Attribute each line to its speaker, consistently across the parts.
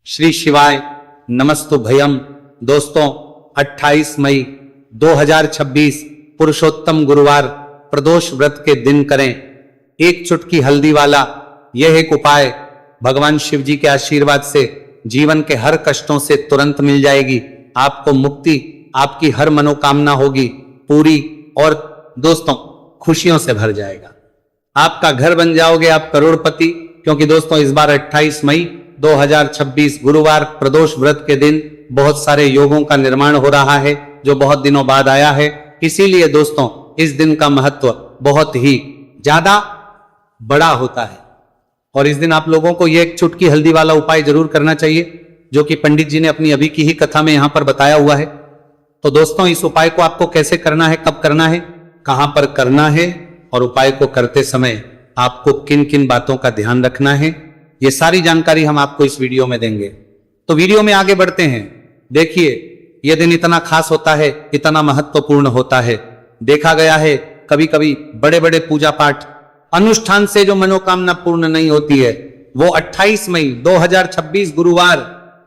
Speaker 1: श्री शिवाय नमस्तु भयम। दोस्तों 28 मई 2026 पुरुषोत्तम गुरुवार प्रदोष व्रत के दिन करें एक चुटकी हल्दी वाला यह एक उपाय। भगवान शिव जी के आशीर्वाद से जीवन के हर कष्टों से तुरंत मिल जाएगी, आपको मुक्ति, आपकी हर मनोकामना होगी पूरी और दोस्तों खुशियों से भर जाएगा। आपका घर बन जाओगे, आप करोड़पति। क्योंकि दोस्तों इस बार 28 मई 2026 गुरुवार प्रदोष व्रत के दिन बहुत सारे योगों का निर्माण हो रहा है जो बहुत दिनों बाद आया है। इसीलिए दोस्तों इस दिन का महत्व बहुत ही ज्यादा बड़ा होता है और इस दिन आप लोगों को यह एक चुटकी हल्दी वाला उपाय जरूर करना चाहिए जो कि पंडित जी ने अपनी अभी की ही कथा में यहां पर बताया हुआ है। तो दोस्तों इस उपाय को आपको कैसे करना है, कब करना है, कहां पर करना है और उपाय को करते समय आपको किन किन बातों का ध्यान रखना है, ये सारी जानकारी हम आपको इस वीडियो में देंगे। तो वीडियो में आगे बढ़ते हैं। देखिए यह दिन इतना खास होता है, इतना महत्वपूर्ण होता है। देखा गया है कभी कभी बड़े बड़े पूजा पाठ अनुष्ठान से जो मनोकामना पूर्ण नहीं होती है वो 28 मई 2026 गुरुवार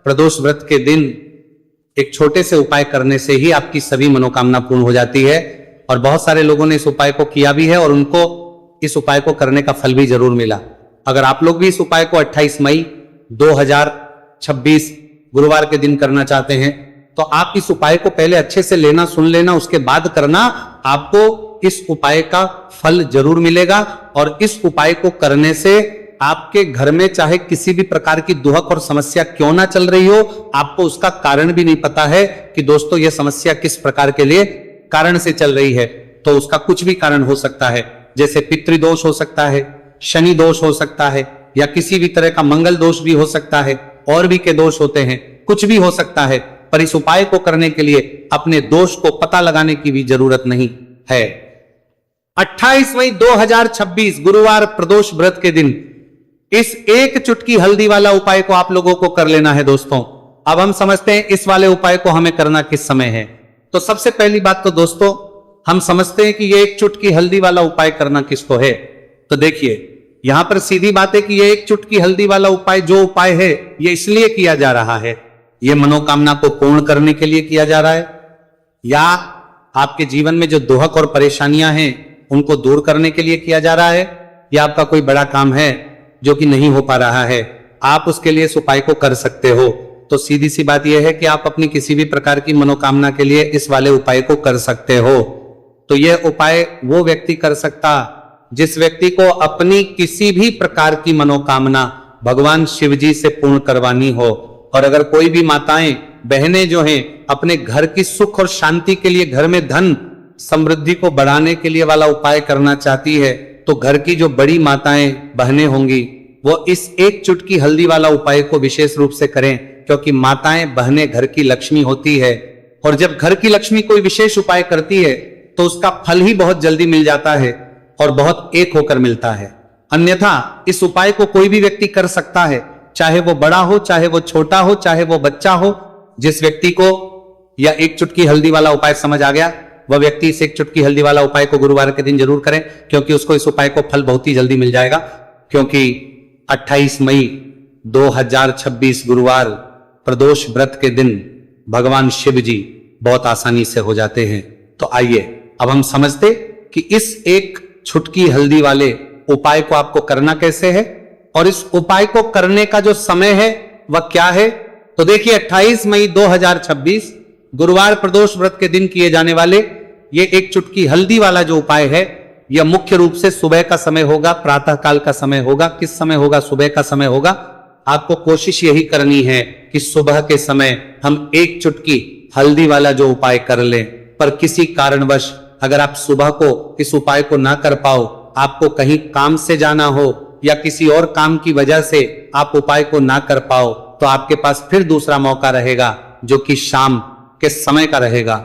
Speaker 1: प्रदोष व्रत के दिन एक छोटे से उपाय करने से ही आपकी सभी मनोकामना पूर्ण हो जाती है। और बहुत सारे लोगों ने इस उपाय को किया भी है और उनको इस उपाय को करने का फल भी जरूर मिला। अगर आप लोग भी इस उपाय को 28 मई 2026 गुरुवार के दिन करना चाहते हैं तो आप इस उपाय को पहले अच्छे से लेना, सुन लेना, उसके बाद करना। आपको इस उपाय का फल जरूर मिलेगा और इस उपाय को करने से आपके घर में चाहे किसी भी प्रकार की दुहक और समस्या क्यों ना चल रही हो, आपको उसका कारण भी नहीं पता है कि दोस्तों यह समस्या किस प्रकार के लिए कारण से चल रही है, तो उसका कुछ भी कारण हो सकता है। जैसे पितृदोष हो सकता है, शनि दोष हो सकता है या किसी भी तरह का मंगल दोष भी हो सकता है, और भी के दोष होते हैं, कुछ भी हो सकता है। पर इस उपाय को करने के लिए अपने दोष को पता लगाने की भी जरूरत नहीं है। 28 मई 2026 गुरुवार प्रदोष व्रत के दिन इस एक चुटकी हल्दी वाला उपाय को आप लोगों को कर लेना है। दोस्तों अब हम समझते हैं इस वाले उपाय को हमें करना किस समय है। तो सबसे पहली बात तो दोस्तों हम समझते हैं कि ये एक चुटकी हल्दी वाला उपाय करना किसको है। तो देखिए यहां पर सीधी बात है कि ये एक चुटकी हल्दी वाला उपाय जो उपाय है ये इसलिए किया जा रहा है, ये मनोकामना को पूर्ण करने के लिए किया जा रहा है या आपके जीवन में जो दुहक और परेशानियां हैं उनको दूर करने के लिए किया जा रहा है, या आपका कोई बड़ा काम है जो कि नहीं हो पा रहा है, आप उसके लिए इस उपाय को कर सकते हो। तो सीधी सी बात यह है कि आप अपनी किसी भी प्रकार की मनोकामना के लिए इस वाले उपाय को कर सकते हो। तो यह उपाय वो व्यक्ति कर सकता जिस व्यक्ति को अपनी किसी भी प्रकार की मनोकामना भगवान शिव जी से पूर्ण करवानी हो। और अगर कोई भी माताएं बहनें जो हैं अपने घर की सुख और शांति के लिए, घर में धन समृद्धि को बढ़ाने के लिए वाला उपाय करना चाहती है तो घर की जो बड़ी माताएं बहनें होंगी वो इस एक चुटकी हल्दी वाला उपाय को विशेष रूप से करें, क्योंकि माताएं बहनें घर की लक्ष्मी होती है और जब घर की लक्ष्मी कोई विशेष उपाय करती है तो उसका फल ही बहुत जल्दी मिल जाता है और बहुत एक होकर मिलता है। अन्यथा इस उपाय को कोई भी व्यक्ति कर सकता है, चाहे वो बड़ा हो, चाहे वो छोटा हो, चाहे वो बच्चा हो। जिस व्यक्ति को यह एक चुटकी हल्दी वाला उपाय समझ आ गया वह व्यक्ति इस एक चुटकी हल्दी वाला उपाय को गुरुवार के दिन जरूर करें, क्योंकि उसको इस उपाय को फल बहुत ही जल्दी मिल जाएगा। क्योंकि 28 मई 2026 गुरुवार प्रदोष व्रत के दिन भगवान शिव जी बहुत आसानी से हो जाते हैं। तो आइए अब हम समझते कि इस एक चुटकी हल्दी वाले उपाय को आपको करना कैसे है और इस उपाय को करने का जो समय है वह क्या है। तो देखिए 28 मई 2026 गुरुवार प्रदोष व्रत के दिन किए जाने वाले ये एक चुटकी हल्दी वाला जो उपाय है यह मुख्य रूप से सुबह का समय होगा, प्रातः काल का समय होगा। किस समय होगा? सुबह का समय होगा। आपको कोशिश यही करनी है कि सुबह के समय हम एक चुटकी हल्दी वाला जो उपाय कर लें। पर किसी कारणवश अगर आप सुबह को इस उपाय को ना कर पाओ, आपको कहीं काम से जाना हो या किसी और काम की वजह से आप उपाय को ना कर पाओ, तो आपके पास फिर दूसरा मौका रहेगा जो कि शाम के समय का रहेगा,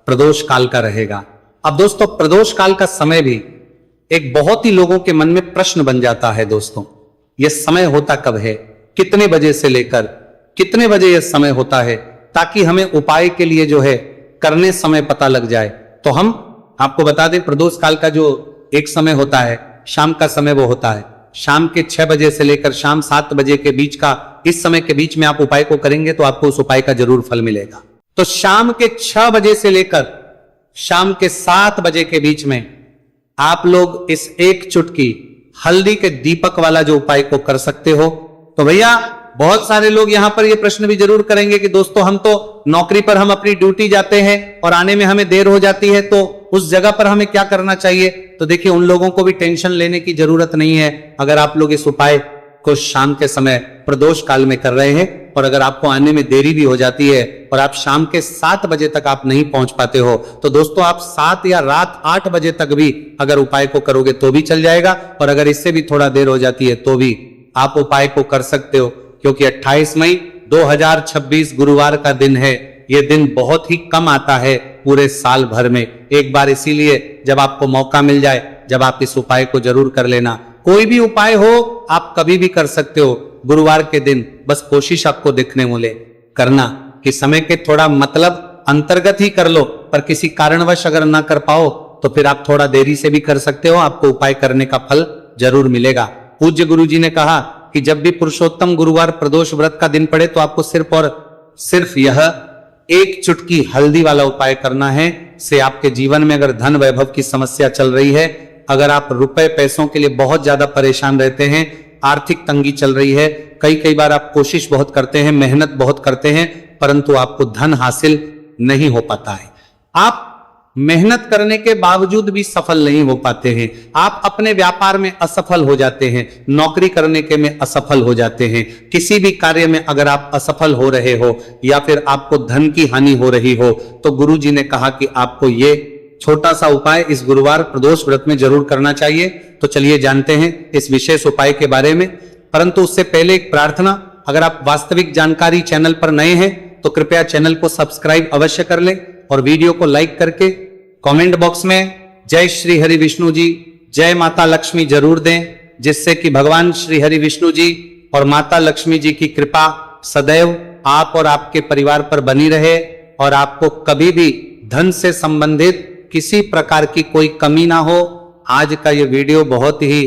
Speaker 1: प्रदोष काल का रहेगा। अब दोस्तों प्रदोष काल का समय भी एक बहुत ही लोगों के मन में प्रश्न बन जाता है। दोस्तों यह समय होता कब है, कितने बजे से लेकर कितने बजे यह समय होता है, ताकि हमें उपाय के लिए जो है करने समय पता लग जाए। तो हम आपको बता दें प्रदोष काल का जो एक समय होता है, शाम का समय वो होता है शाम के 6 बजे से लेकर शाम 7 बजे के बीच का इस समय के बीच में आप उपाय को करेंगे तो आपको उस उपाय का जरूर फल मिलेगा। तो शाम के 6 बजे से लेकर शाम के 7 बजे के बीच में आप लोग इस एक चुटकी हल्दी के दीपक वाला जो उपाय को कर सकते हो। तो भैया बहुत सारे लोग यहां पर ये प्रश्न भी जरूर करेंगे कि दोस्तों हम तो नौकरी पर हम अपनी ड्यूटी जाते हैं और आने में हमें देर हो जाती है, तो उस जगह पर हमें क्या करना चाहिए? तो देखिए, उन लोगों को भी टेंशन लेने की जरूरत नहीं है। अगर आप लोग इस उपाय को शाम के समय प्रदोष काल में कर रहे हैं और अगर आपको आने में देरी भी हो जाती है और आप शाम के 7 बजे तक आप नहीं पहुंच पाते हो, तो दोस्तों आप 7 या रात 8 बजे तक भी अगर उपाय को करोगे तो भी चल जाएगा, और अगर इससे भी थोड़ा देर हो जाती है तो भी आप उपाय को कर सकते हो, क्योंकि 28 मई 2026 गुरुवार का दिन है। यह दिन बहुत ही कम आता है पूरे साल भर में, एक बार इसीलिए जब आपको मौका मिल जाए, जब आप इस उपाय को जरूर कर लेना। कोई भी उपाय हो आप कभी भी कर सकते हो गुरुवार के दिन, बस कोशिश आपको देखने मिले करना कि समय के थोड़ा मतलब अंतर्गत ही कर लो, पर किसी कारणवश अगर ना कर पाओ तो फिर आप थोड़ा देरी से भी कर सकते हो, आपको उपाय करने का फल जरूर मिलेगा। पूज्य गुरु जी ने कहा कि जब भी पुरुषोत्तम गुरुवार प्रदोष व्रत का दिन पड़े तो आपको सिर्फ और सिर्फ यह एक चुटकी हल्दी वाला उपाय करना है। से आपके जीवन में अगर धन वैभव की समस्या चल रही है, अगर आप रुपए पैसों के लिए बहुत ज्यादा परेशान रहते हैं, आर्थिक तंगी चल रही है, कई बार आप कोशिश बहुत करते हैं, मेहनत बहुत करते हैं, परंतु आपको धन हासिल नहीं हो पाता है, आप मेहनत करने के बावजूद भी सफल नहीं हो पाते हैं, आप अपने व्यापार में असफल हो जाते हैं, नौकरी करने के में असफल हो जाते हैं, किसी भी कार्य में अगर आप असफल हो रहे हो या फिर आपको धन की हानि हो रही हो, तो गुरु जी ने कहा कि आपको ये छोटा सा उपाय इस गुरुवार प्रदोष व्रत में जरूर करना चाहिए। तो चलिए जानते हैं इस विशेष उपाय के बारे में, परंतु उससे पहले एक प्रार्थना, अगर आप वास्तविक जानकारी चैनल पर नए हैं तो कृपया चैनल को सब्सक्राइब अवश्य कर लें और वीडियो को लाइक करके कमेंट बॉक्स में जय श्री हरि विष्णु जी, जय माता लक्ष्मी जरूर दें, जिससे कि भगवान श्री हरि विष्णु जी और माता लक्ष्मी जी की कृपा सदैव आप और आपके परिवार पर बनी रहे और आपको कभी भी धन से संबंधित किसी प्रकार की कोई कमी ना हो। आज का ये वीडियो बहुत ही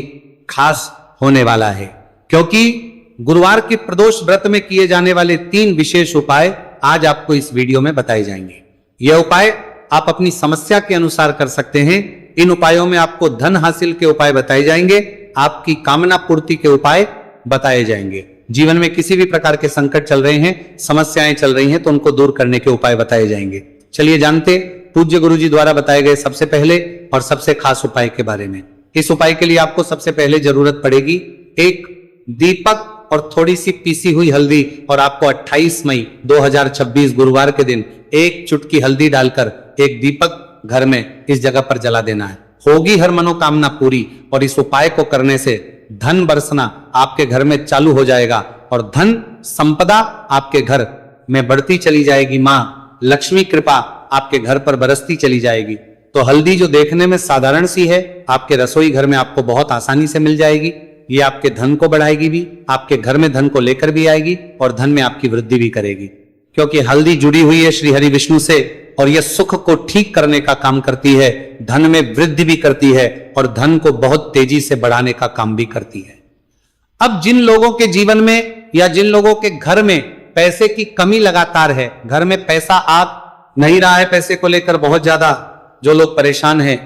Speaker 1: खास होने वाला है, क्योंकि गुरुवार के प्रदोष व्रत में किए जाने वाले 3 विशेष उपाय आज आपको इस वीडियो में बताए जाएंगे। यह उपाय आप अपनी समस्या के अनुसार कर सकते हैं। इन उपायों में आपको धन हासिल के उपाय बताए जाएंगे, आपकी कामना पूर्ति के उपाय बताए जाएंगे। जीवन में किसी भी प्रकार के संकट चल रहे हैं, समस्याएं चल रही हैं, तो उनको दूर करने के उपाय बताए जाएंगे। चलिए जानते पूज्य गुरु जी द्वारा बताए गए सबसे पहले और सबसे खास उपाय के बारे में। इस उपाय के लिए आपको सबसे पहले जरूरत पड़ेगी एक दीपक और थोड़ी सी पीसी हुई हल्दी, और आपको 28 मई 2026 गुरुवार के दिन एक चुटकी हल्दी डालकर एक दीपक घर में इस जगह पर जला देना है। होगी हर मनोकामना पूरी, और इस उपाय को करने से धन बरसना आपके घर में चालू हो जाएगा और धन संपदा आपके घर में बढ़ती चली जाएगी। माँ लक्ष्मी कृपा आपके घर पर बरसती चली जाएगी। तो हल्दी जो देखने में साधारण सी है, आपके रसोई घर में आपको बहुत आसानी से मिल जाएगी। ये आपके धन को बढ़ाएगी भी, आपके घर में धन को लेकर भी आएगी और धन में आपकी वृद्धि भी करेगी, क्योंकि हल्दी जुड़ी हुई है श्री हरि विष्णु से और यह सुख को ठीक करने का काम करती है, धन में वृद्धि भी करती है और धन को बहुत तेजी से बढ़ाने का काम भी करती है। अब जिन लोगों के जीवन में या जिन लोगों के घर में पैसे की कमी लगातार है, घर में पैसा आ नहीं रहा है, पैसे को लेकर बहुत ज्यादा जो लोग परेशान हैं,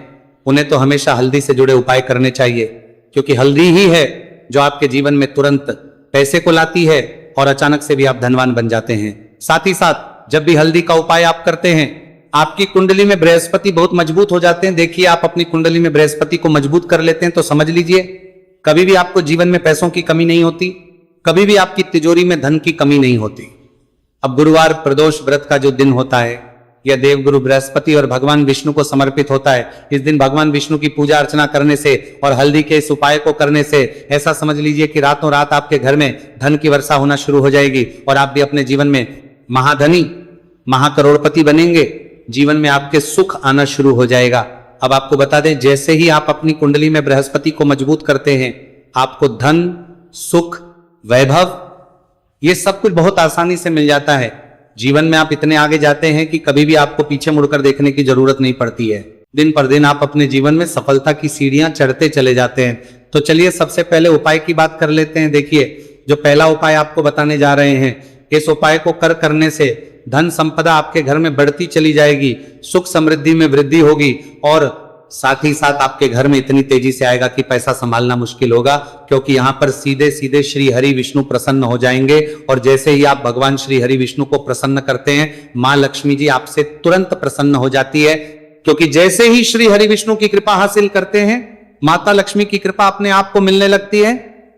Speaker 1: उन्हें तो हमेशा हल्दी से जुड़े उपाय करने चाहिए, क्योंकि हल्दी ही है जो आपके जीवन में तुरंत पैसे को लाती है और अचानक से भी आप धनवान बन जाते हैं। साथ ही साथ जब भी हल्दी का उपाय आप करते हैं, आपकी कुंडली में बृहस्पति बहुत मजबूत हो जाते हैं। देखिए, आप अपनी कुंडली में बृहस्पति को मजबूत कर लेते हैं तो समझ लीजिए कभी भी आपको जीवन में पैसों की कमी नहीं होती, कभी भी आपकी तिजोरी में धन की कमी नहीं होती। अब गुरुवार प्रदोष व्रत का जो दिन होता है, यह देवगुरु बृहस्पति और भगवान विष्णु को समर्पित होता है। इस दिन भगवान विष्णु की पूजा अर्चना करने से और हल्दी के इस उपाय को करने से ऐसा समझ लीजिए कि रातों रात आपके घर में धन की वर्षा होना शुरू हो जाएगी और आप भी अपने जीवन में महाधनी महाकरोड़पति बनेंगे। जीवन में आपके सुख आना शुरू हो जाएगा। अब आपको बता दें, जैसे ही आप अपनी कुंडली में बृहस्पति को मजबूत करते हैं, आपको धन, सुख, वैभव ये सब कुछ बहुत आसानी से मिल जाता है। जीवन में आप इतने आगे जाते हैं कि कभी भी आपको पीछे मुड़कर देखने की जरूरत नहीं पड़ती है। दिन पर दिन आप अपने जीवन में सफलता की सीढ़ियां चढ़ते चले जाते हैं। तो चलिए सबसे पहले उपाय की बात कर लेते हैं। देखिए, जो पहला उपाय आपको बताने जा रहे हैं, इस उपाय को करने से धन संपदा आपके घर में बढ़ती चली जाएगी, सुख समृद्धि में वृद्धि होगी और साथ ही साथ आपके घर में इतनी तेजी से आएगा कि पैसा संभालना मुश्किल होगा, क्योंकि यहां पर सीधे सीधे श्री हरि विष्णु प्रसन्न हो जाएंगे। और जैसे ही आप भगवान श्री हरि विष्णु को प्रसन्न करते हैं, मां लक्ष्मी जी आपसे तुरंत प्रसन्न हो जाती है, क्योंकि जैसे ही श्री हरि विष्णु की कृपा हासिल करते हैं, माता लक्ष्मी की कृपा अपने आप को मिलने लगती है।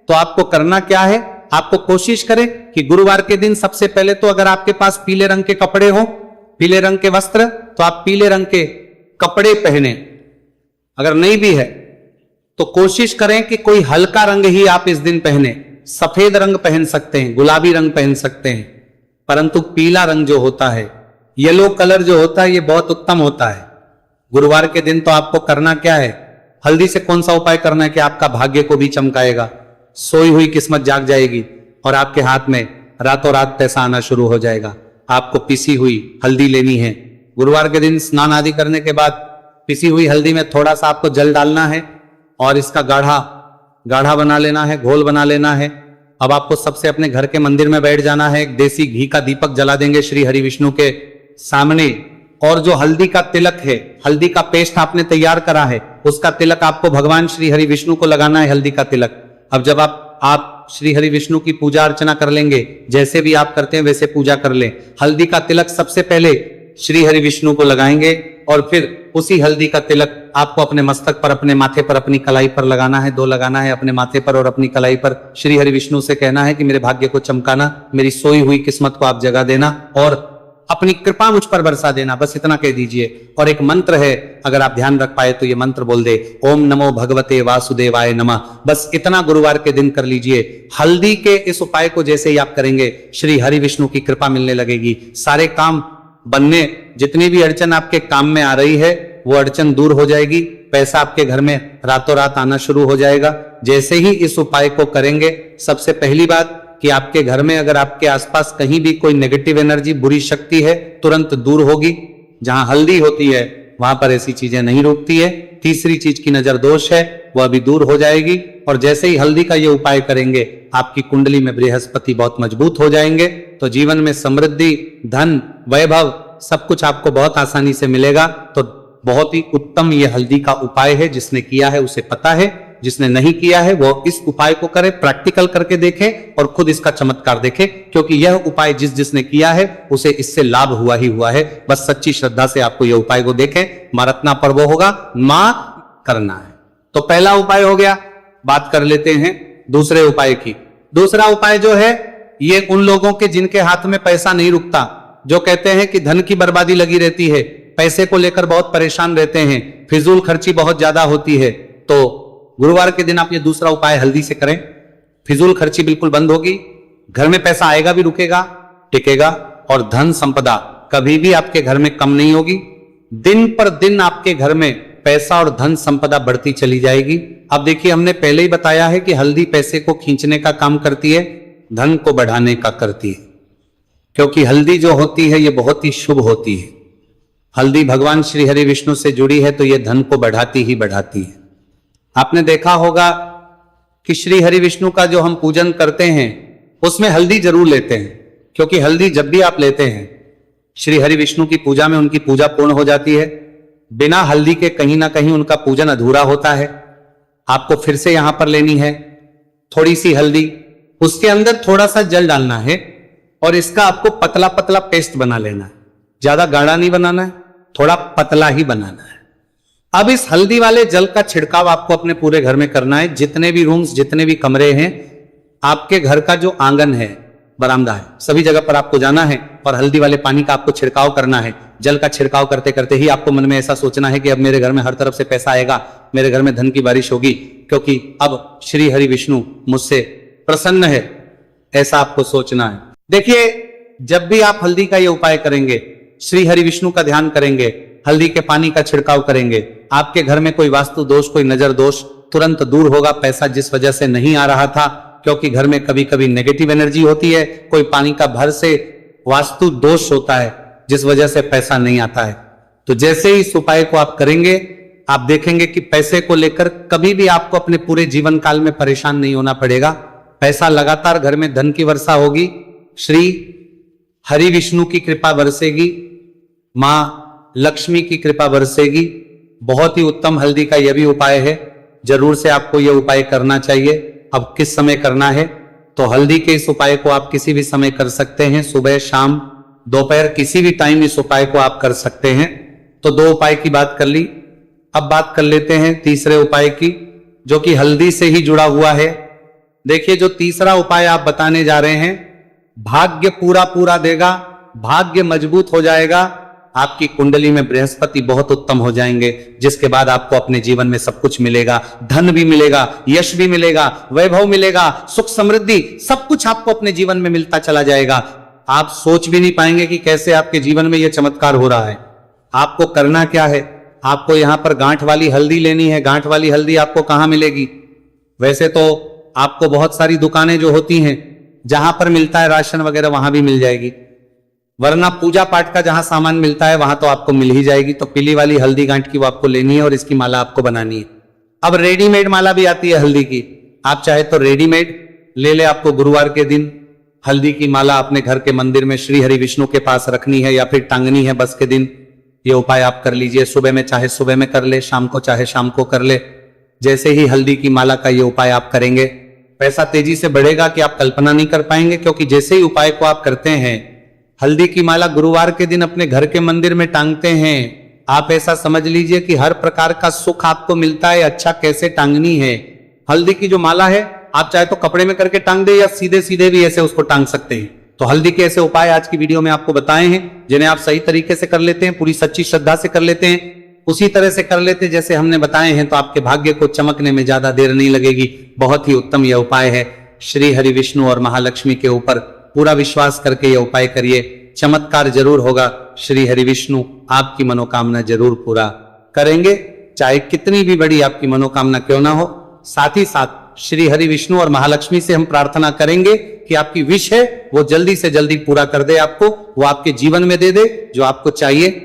Speaker 1: तो आपको करना क्या है, आपको कोशिश करें कि गुरुवार के दिन सबसे पहले तो अगर आपके पास पीले रंग के कपड़े हो, पीले रंग के वस्त्र, तो आप पीले रंग के कपड़े पहने। अगर नहीं भी है तो कोशिश करें कि कोई हल्का रंग ही आप इस दिन पहने। सफेद रंग पहन सकते हैं, गुलाबी रंग पहन सकते हैं, परंतु पीला रंग जो होता है, येलो कलर जो होता है, ये बहुत उत्तम होता है। गुरुवार के दिन तो आपको करना क्या है, हल्दी से कौन सा उपाय करना है कि आपका भाग्य को भी चमकाएगा, सोई हुई किस्मत जाग जाएगी और आपके हाथ में रातों रात पैसा आना शुरू हो जाएगा। आपको पिसी हुई हल्दी लेनी है। गुरुवार के दिन स्नान आदि करने के बाद पिसी हुई हल्दी में थोड़ा सा आपको जल डालना है और इसका गाढ़ा बना लेना है, घोल बना लेना है। अब आपको सबसे अपने घर के मंदिर में बैठ जाना है, एक देसी घी का दीपक जला देंगे श्री हरि विष्णु के सामने, और जो हल्दी का तिलक है, हल्दी का पेस्ट आपने तैयार करा है, उसका तिलक आपको भगवान श्री हरि विष्णु को लगाना है, हल्दी का तिलक। अब जब आप श्री हरि विष्णु की पूजा अर्चना कर लेंगे, जैसे भी आप करते हैं वैसे पूजा कर लें। हल्दी का तिलक सबसे पहले श्री हरि विष्णु को लगाएंगे और फिर उसी हल्दी का तिलक आपको अपने मस्तक पर, अपने माथे पर, अपनी कलाई पर लगाना है। 2 लगाना है अपने माथे पर और अपनी कलाई पर। श्री हरि विष्णु से कहना है कि मेरे भाग्य को चमकाना, मेरी सोई हुई किस्मत को आप जगा देना और अपनी कृपा मुझ पर बरसा देना, बस इतना कह दीजिए। और एक मंत्र है, अगर आप ध्यान रख पाए तो ये मंत्र बोल दे, ओम नमो भगवते वासुदेवाय नमः। बस इतना गुरुवार के दिन कर लीजिए। हल्दी के इस उपाय को जैसे ही आप करेंगे, श्री हरि विष्णु की कृपा मिलने लगेगी, सारे काम बनने, जितनी भी अड़चन आपके काम में आ रही है वो अड़चन दूर हो जाएगी, पैसा आपके घर में रातों रात आना शुरू हो जाएगा। जैसे ही इस उपाय को करेंगे, सबसे पहली बात कि आपके घर में अगर आपके आसपास कहीं भी कोई नेगेटिव एनर्जी, बुरी शक्ति है, तुरंत दूर होगी। जहां हल्दी होती है वहां पर ऐसी चीजें नहीं रुकती है। तीसरी चीज की नजर दोष है, वह भी दूर हो जाएगी। और जैसे ही हल्दी का ये उपाय करेंगे, आपकी कुंडली में बृहस्पति बहुत मजबूत हो जाएंगे, तो जीवन में समृद्धि, धन, वैभव सब कुछ आपको बहुत आसानी से मिलेगा। तो बहुत ही उत्तम ये हल्दी का उपाय है। जिसने किया है उसे पता है, जिसने नहीं किया है वो इस उपाय को करे, प्रैक्टिकल करके देखे और खुद इसका चमत्कार देखे, क्योंकि यह उपाय जिसने किया है उसे इससे लाभ हुआ ही हुआ है। बस सच्ची श्रद्धा से आपको यह उपाय को देखें। मां रत्ना पर्व होगा, मां करना है। तो पहला उपाय हो गया। बात कर लेते हैं दूसरे उपाय की। दूसरा उपाय जो है, ये उन लोगों के जिनके हाथ में पैसा नहीं रुकता, जो कहते हैं कि धन की बर्बादी लगी रहती है, पैसे को लेकर बहुत परेशान रहते हैं, फिजूल खर्ची बहुत ज्यादा होती है, तो गुरुवार के दिन आप ये दूसरा उपाय हल्दी से करें। फिजूल खर्ची बिल्कुल बंद होगी, घर में पैसा आएगा भी, रुकेगा, टिकेगा, और धन संपदा कभी भी आपके घर में कम नहीं होगी। दिन पर दिन आपके घर में पैसा और धन संपदा बढ़ती चली जाएगी। अब देखिए, हमने पहले ही बताया है कि हल्दी पैसे को खींचने का काम करती है, धन को बढ़ाने का करती है, क्योंकि हल्दी जो होती है ये बहुत ही शुभ होती है। हल्दी भगवान श्री हरि विष्णु से जुड़ी है, तो ये धन को बढ़ाती ही बढ़ाती है। आपने देखा होगा कि श्री हरि विष्णु का जो हम पूजन करते हैं उसमें हल्दी जरूर लेते हैं, क्योंकि हल्दी जब भी आप लेते हैं श्री हरि विष्णु की पूजा में उनकी पूजा पूर्ण हो जाती है। बिना हल्दी के कहीं ना कहीं उनका पूजन अधूरा होता है। आपको फिर से यहां पर लेनी है थोड़ी सी हल्दी, उसके अंदर थोड़ा सा जल डालना है और इसका आपको पतला पतला पेस्ट बना लेना है। ज्यादा गाढ़ा नहीं बनाना है, थोड़ा पतला ही बनाना है। अब इस हल्दी वाले जल का छिड़काव आपको अपने पूरे घर में करना है। जितने भी रूम्स, जितने भी कमरे हैं, आपके घर का जो आंगन है, बरामदा है, सभी जगह पर आपको जाना है और हल्दी वाले पानी का आपको छिड़काव करना है। जल का छिड़काव करते करते ही आपको मन में ऐसा सोचना है कि अब मेरे घर में हर तरफ से पैसा आएगा, मेरे घर में धन की बारिश होगी, क्योंकि अब श्री हरि विष्णु मुझसे प्रसन्न है, ऐसा आपको सोचना है। देखिए, जब भी आप हल्दी का ये उपाय करेंगे, श्री हरि विष्णु का ध्यान करेंगे, हल्दी के पानी का छिड़काव करेंगे, आपके घर में कोई वास्तु दोष, कोई नजर दोष तुरंत दूर होगा। पैसा जिस वजह से नहीं आ रहा था, क्योंकि घर में कभी कभी नेगेटिव एनर्जी होती है, कोई पानी का भर से वास्तु दोष होता है जिस वजह से पैसा नहीं आता है। तो जैसे ही इस उपाय को आप करेंगे, आप देखेंगे कि पैसे को लेकर कभी भी आपको अपने पूरे जीवन काल में परेशान नहीं होना पड़ेगा। पैसा लगातार घर में धन की वर्षा होगी, श्री हरि विष्णु की कृपा बरसेगी, मां लक्ष्मी की कृपा बरसेगी। बहुत ही उत्तम हल्दी का यह भी उपाय है, जरूर से आपको यह उपाय करना चाहिए। अब किस समय करना है, तो हल्दी के इस उपाय को आप किसी भी समय कर सकते हैं, सुबह शाम दोपहर किसी भी टाइम इस उपाय को आप कर सकते हैं। तो दो उपाय की बात कर ली, अब बात कर लेते हैं तीसरे उपाय की, जो कि हल्दी से ही जुड़ा हुआ है। देखिए, जो तीसरा उपाय आप बताने जा रहे हैं, भाग्य पूरा पूरा देगा, भाग्य मजबूत हो जाएगा, आपकी कुंडली में बृहस्पति बहुत उत्तम हो जाएंगे, जिसके बाद आपको अपने जीवन में सब कुछ मिलेगा, धन भी मिलेगा, यश भी मिलेगा, वैभव मिलेगा, सुख समृद्धि सब कुछ आपको अपने जीवन में मिलता चला जाएगा। आप सोच भी नहीं पाएंगे कि कैसे आपके जीवन में यह चमत्कार हो रहा है। आपको करना क्या है, आपको यहां पर गांठ वाली हल्दी लेनी है। गांठ वाली हल्दी आपको कहां मिलेगी, वैसे तो आपको बहुत सारी दुकानें जो होती हैं जहां पर मिलता है राशन वगैरह वहां भी मिल जाएगी, वरना पूजा पाठ का जहां सामान मिलता है वहां तो आपको मिल ही जाएगी। तो पीली वाली हल्दी गांठ की वो आपको लेनी है और इसकी माला आपको बनानी है। अब रेडीमेड माला भी आती है हल्दी की, आप चाहे तो रेडीमेड ले ले। आपको गुरुवार के दिन हल्दी की माला अपने घर के मंदिर में श्री हरि विष्णु के पास रखनी है या फिर टांगनी है बस के दिन। ये उपाय आप कर लीजिए, सुबह में चाहे सुबह में कर ले, शाम को चाहे शाम को कर ले। जैसे ही हल्दी की माला का ये उपाय आप करेंगे, पैसा तेजी से बढ़ेगा कि आप कल्पना नहीं कर पाएंगे। क्योंकि जैसे ही उपाय को आप करते हैं, हल्दी की माला गुरुवार के दिन अपने घर के मंदिर में टांगते हैं, आप ऐसा समझ लीजिए कि हर प्रकार का सुख आपको मिलता है। अच्छा, कैसे टांगनी है हल्दी की जो माला है, आप चाहे तो कपड़े में करके टांग दे या सीधे सीधे भी ऐसे उसको टांग सकते हैं। तो हल्दी के ऐसे उपाय आज की वीडियो में आपको बताए हैं, जिन्हें आप सही तरीके से कर लेते हैं, पूरी सच्ची श्रद्धा से कर लेते हैं, उसी तरह से कर लेते हैं जैसे हमने बताए हैं, तो आपके भाग्य को चमकने में ज्यादा देर नहीं लगेगी। बहुत ही उत्तम यह उपाय है। श्री हरि विष्णु और महालक्ष्मी के ऊपर पूरा विश्वास करके यह उपाय करिए, चमत्कार जरूर होगा। श्री हरि विष्णु आपकी मनोकामना जरूर पूरा करेंगे, चाहे कितनी भी बड़ी आपकी मनोकामना क्यों ना हो। साथ ही साथ श्री हरि विष्णु और महालक्ष्मी से हम प्रार्थना करेंगे कि आपकी विश है वो जल्दी से जल्दी पूरा कर दे, आपको वो आपके जीवन में दे दे जो आपको चाहिए।